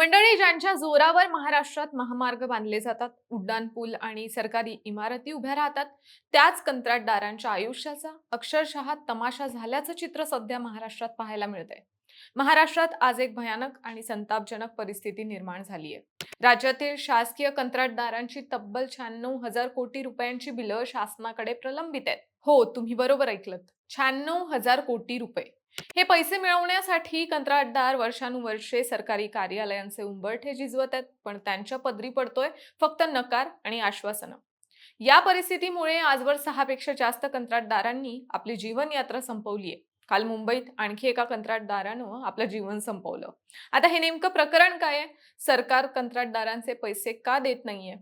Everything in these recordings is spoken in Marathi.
मंडळी, ज्यांच्या जोरावर महाराष्ट्रात महामार्ग बांधले जातात, उड्डाणपूल आणि सरकारी इमारती उभ्या राहतात, त्याच कंत्राटदारांच्या आयुष्याचा अक्षरशः तमाशा झाल्याचं चित्र सध्या महाराष्ट्रात पाहायला मिळतंय. महाराष्ट्रात आज एक भयानक आणि संतापजनक परिस्थिती निर्माण झाली आहे. राज्यातील शासकीय कंत्राटदारांची तब्बल 96,000 कोटी रुपयांची बिलं शासनाकडे प्रलंबित आहेत. हो, तुम्ही बरोबर ऐकलत. 96,000 कोटी रुपये. हे पैसे मिळवण्यासाठी कंत्राटदार वर्षानुवर्षे सरकारी कार्यालयांचे उंबरठे झिजवत आहेत, पण त्यांच्या पदरी पडतोय फक्त नकार आणि आश्वासनं. या परिस्थितीमुळे आजवर 6 पेक्षा जास्त कंत्राटदारांनी आपली जीवनयात्रा संपवली आहे. काल मुंबईत आणखी एका कंत्राटदारानं आपलं जीवन संपवलं. आता हे नेमकं प्रकरण काय आहे? सरकार कंत्राटदारांचे पैसे का देत नाहीये?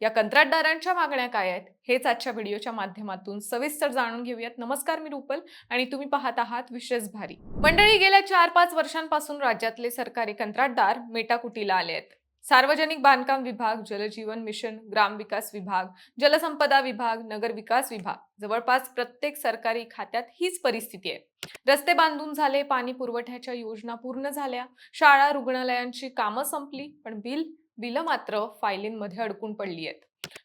या कंत्राटदारांच्या मागण्या काय आहेत? हेच आजच्या व्हिडिओच्या माध्यमातून सविस्तर जाणून घेऊयात. नमस्कार, मी रुपल आणि तुम्ही पाहत आहात विशेष भारी. मंडळी, गेल्या 4-5 वर्षांपासून राज्यातले सरकारी कंत्राटदार मेटाकुटीला आले आहेत. सार्वजनिक बांधकाम विभाग, जलजीवन मिशन, ग्रामविकास विभाग, जलसंपदा विभाग, नगर विकास विभाग, जवळपास प्रत्येक सरकारी खात्यात हीच परिस्थिती आहे. रस्ते बांधून झाले, पाणी पुरवठ्याच्या योजना पूर्ण झाल्या, शाळा रुग्णालयांची कामं संपली, पण बिलं मात्र फायलींमध्ये अडकून पडली आहेत.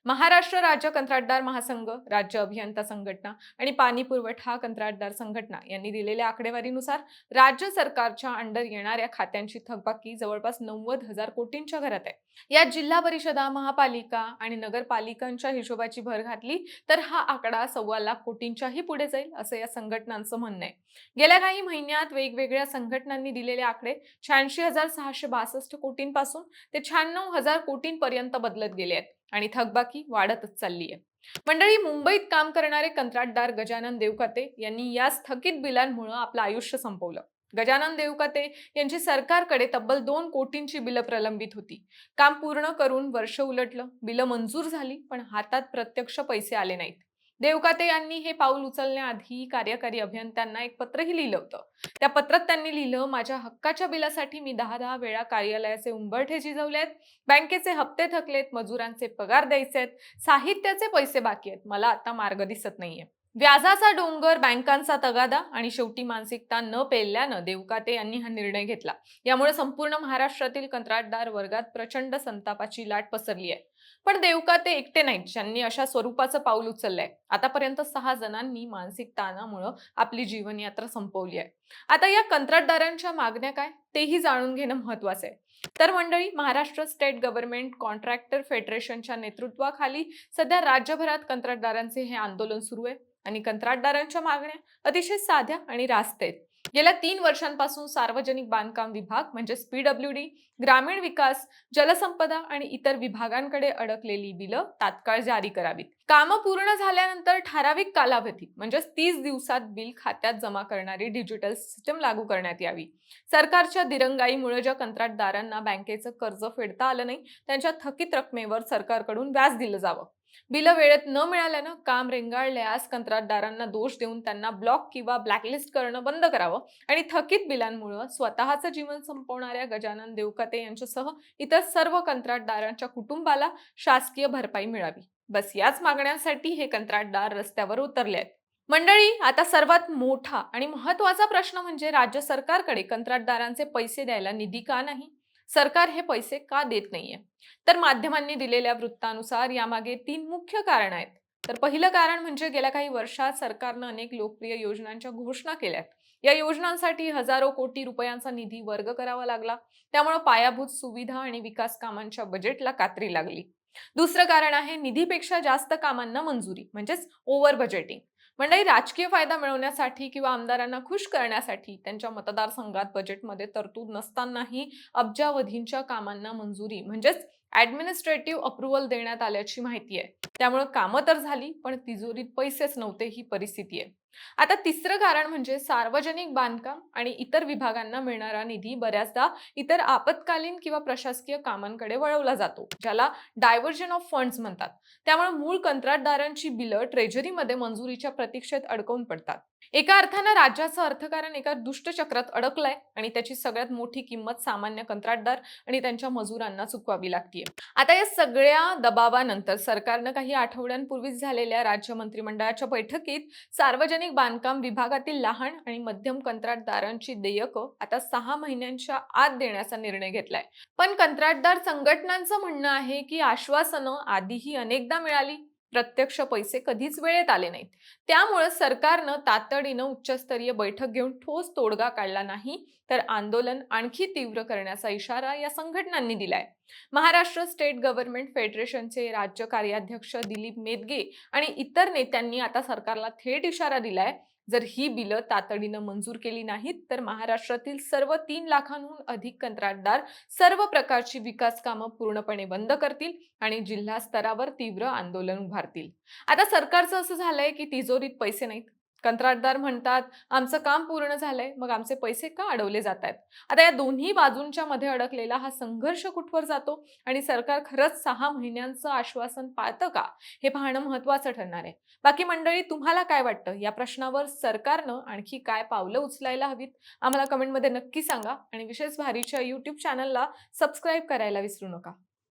महाराष्ट्र राज्य कंत्राटदार महासंघ, राज्य अभियंता संघटना आणि पाणी पुरवठा कंत्राटदार संघटना यांनी दिलेल्या आकडेवारीनुसार राज्य सरकारच्या अंडर येणाऱ्या खात्यांची थकबाकी जवळपास 90,000 कोटींच्या घरात आहे. यात जिल्हा परिषदा, महापालिका आणि नगरपालिकांच्या हिशोबाची भर घातली तर हा आकडा 1.25 लाख कोटींच्याही पुढे जाईल, असं या संघटनांचं म्हणणं आहे. गेल्या काही महिन्यात वेगवेगळ्या संघटनांनी दिलेले आकडे 86,662 कोटींपासून ते 96,000 कोटींपर्यंत बदलत गेले आहेत आणि थकबाकी वाढतच चालली आहे. मंडळी, मुंबईत काम करणारे कंत्राटदार गजानन देवकाते यांनी या स्थगित बिलांमुळे आपलं आयुष्य संपवलं. गजानन देवकाते यांची सरकारकडे तब्बल 2 कोटींची बिलं प्रलंबित होती. काम पूर्ण करून वर्ष उलटलं, बिलं मंजूर झाली, पण हातात प्रत्यक्ष पैसे आले नाहीत. देवकाते यांनी हे पाऊल उचलण्याआधी कार्यकारी अभियंत्यांना एक पत्रही लिहिलं होतं. त्या पत्रात त्यांनी लिहिलं, माझ्या हक्काच्या बिलासाठी मी 10-10 वेळा कार्यालयाचे उंबरठे झिजवलेत, बँकेचे हप्ते थकलेत, मजुरांचे पगार द्यायचे आहेत, साहित्याचे पैसे बाकी आहेत, मला आता मार्ग दिसत नाहीये. व्याजाचा डोंगर, बँकांचा तगादा आणि शेवटी मानसिकता न पेलल्यानं देवकाते यांनी हा निर्णय घेतला. यामुळे संपूर्ण महाराष्ट्रातील कंत्राटदार वर्गात प्रचंड संतापाची लाट पसरली आहे. पण देवकाते एकटे नाहीत ज्यांनी अशा स्वरूपाचं पाऊल उचललंय. आतापर्यंत 6 जणांनी मानसिक ताणामुळे आपली जीवनयात्रा संपवली आहे. आता या कंत्राटदारांच्या मागण्या काय, तेही जाणून घेणं महत्वाचं आहे. तर मंडळी, महाराष्ट्र स्टेट गव्हर्नमेंट कॉन्ट्रॅक्टर फेडरेशनच्या नेतृत्वाखाली सध्या राज्यभरात कंत्राटदारांचे हे आंदोलन सुरू आहे आणि कंत्राटदारांच्या मागण्या अतिशय साध्या आणि रास्त आहेत. गेल्या 3 वर्षांपासून सार्वजनिक बांधकाम विभाग म्हणजेच PWD, ग्रामीण विकास, जलसंपदा आणि इतर विभागांकडे अडकलेली बिलं तात्काळ जारी करावीत. कामं पूर्ण झाल्यानंतर ठराविक कालावधीत म्हणजेच 30 दिवसात बिल खात्यात जमा करणारी डिजिटल सिस्टम लागू करण्यात यावी. सरकारच्या दिरंगाईमुळे ज्या कंत्राटदारांना बँकेचं कर्ज फेडता आलं नाही, त्यांच्या थकीत रकमेवर सरकारकडून व्याज दिलं जावं. बिलं वेळेत न मिळाल्यानं काम रेंगाळल्यास कंत्राटदारांना दोष देऊन त्यांना ब्लॉक किंवा ब्लॅकलिस्ट करणं बंद करावं आणि थकीत बिलांमुळे स्वतःचं जीवन संपवणाऱ्या गजानन देवकाते यांच्यासह इतर सर्व कंत्राटदारांच्या कुटुंबाला शासकीय भरपाई मिळावी. बस याच मागण्यांसाठी हे कंत्राटदार रस्त्यावर उतरले आहेत. मंडळी, आता सर्वात मोठा आणि महत्त्वाचा प्रश्न म्हणजे राज्य सरकारकडे कंत्राटदारांचे पैसे द्यायला निधी का नाही? सरकार हे पैसे का देत नाहीये? तर माध्यमांनी दिलेल्या वृत्तानुसार यामागे 3 मुख्य कारण आहेत. तर पहिलं कारण म्हणजे गेल्या काही वर्षात सरकारनं अनेक लोकप्रिय योजनांच्या घोषणा केल्यात. या योजनांसाठी हजारो कोटी रुपयांचा निधी वर्ग करावा लागला. त्यामुळे पायाभूत सुविधा आणि विकास कामांच्या बजेटला कात्री लागली. दुसरं कारण आहे निधीपेक्षा जास्त कामांना मंजुरी म्हणजेच ओव्हर बजेटिंग. मंडळी, राजकीय फायदा मिळवण्यासाठी किंवा आमदारांना खुश करण्यासाठी त्यांच्या मतदारसंघात बजेटमध्ये तरतूद नसतानाही अब्जावधींच्या कामांना मंजुरी म्हणजेच ऍडमिनिस्ट्रेटिव्ह अप्रुव्हल देण्यात आल्याची माहिती आहे. त्यामुळे कामं तर झाली, पण तिजोरीत पैसेच नव्हते, ही परिस्थिती आहे. आता तिसरं कारण म्हणजे सार्वजनिक बांधकाम आणि इतर विभागांना मिळणारा निधी बऱ्याचदा इतर आपत्कालीन किंवा प्रशासकीय कामांकडे वळवला जातो, ज्याला डायव्हर्जन ऑफ फंड्स म्हणतात. त्यामुळे मूळ कंत्राटदारांची बिलं ट्रेजरीमध्ये मंजुरीच्या प्रतीक्षेत अडकवून पडतात. एका अर्थानं राज्याचं अर्थकारण एका दुष्टचक्रात अडकलंय आणि त्याची सगळ्यात मोठी किंमत सामान्य कंत्राटदार आणि त्यांच्या मजुरांना चुकवावी लागतीये. आता या सगळ्या दबावानंतर सरकारनं काही आठवड्यांपूर्वीच झालेल्या राज्य मंत्रिमंडळाच्या बैठकीत सार्वजनिक बांधकाम विभागातील लहान आणि मध्यम कंत्राटदारांची देयकं आता 6 महिन्यांच्या आत देण्याचा निर्णय घेतलाय. पण कंत्राटदार संघटनांचं म्हणणं आहे की आश्वासनं आधीही अनेकदा मिळाली, प्रत्यक्ष पैसे कधीच वेळेत आले नाहीत. त्यामुळे सरकारनं तातडीनं उच्चस्तरीय बैठक घेऊन ठोस तोडगा काढला नाही तर आंदोलन आणखी तीव्र करण्याचा इशारा या संघटनांनी दिलाय. महाराष्ट्र स्टेट गव्हर्नमेंट फेडरेशनचे राज्य कार्याध्यक्ष दिलीप मेदगे आणि इतर नेत्यांनी आता सरकारला थेट इशारा दिलाय, जर ही बिलं तातडीनं मंजूर केली नाहीत तर महाराष्ट्रातील सर्व 3 लाखांहून अधिक कंत्राटदार सर्व प्रकारची विकास कामं पूर्णपणे बंद करतील आणि जिल्हा स्तरावर तीव्र आंदोलन उभारतील. आता सरकारचं असं झालंय की तिजोरीत पैसे नाहीत. कंत्राटदार म्हणतात आमचं काम पूर्ण झालंय, मग आमचे पैसे का अडवले जात आहेत? आता या दोन्ही बाजूंच्या मध्ये अडकलेला हा संघर्ष कुठवर जातो आणि सरकार खरंच 6 महिन्यांचं आश्वासन पाळतं का, हे पाहणं महत्त्वाचं ठरणार आहे. बाकी मंडळी, तुम्हाला काय वाटतं या प्रश्नावर सरकारनं आणखी काय पावलं उचलायला हवीत? आम्हाला कमेंटमध्ये नक्की सांगा आणि विशेष भारीच्या YouTube चॅनलला सबस्क्राईब करायला विसरू नका.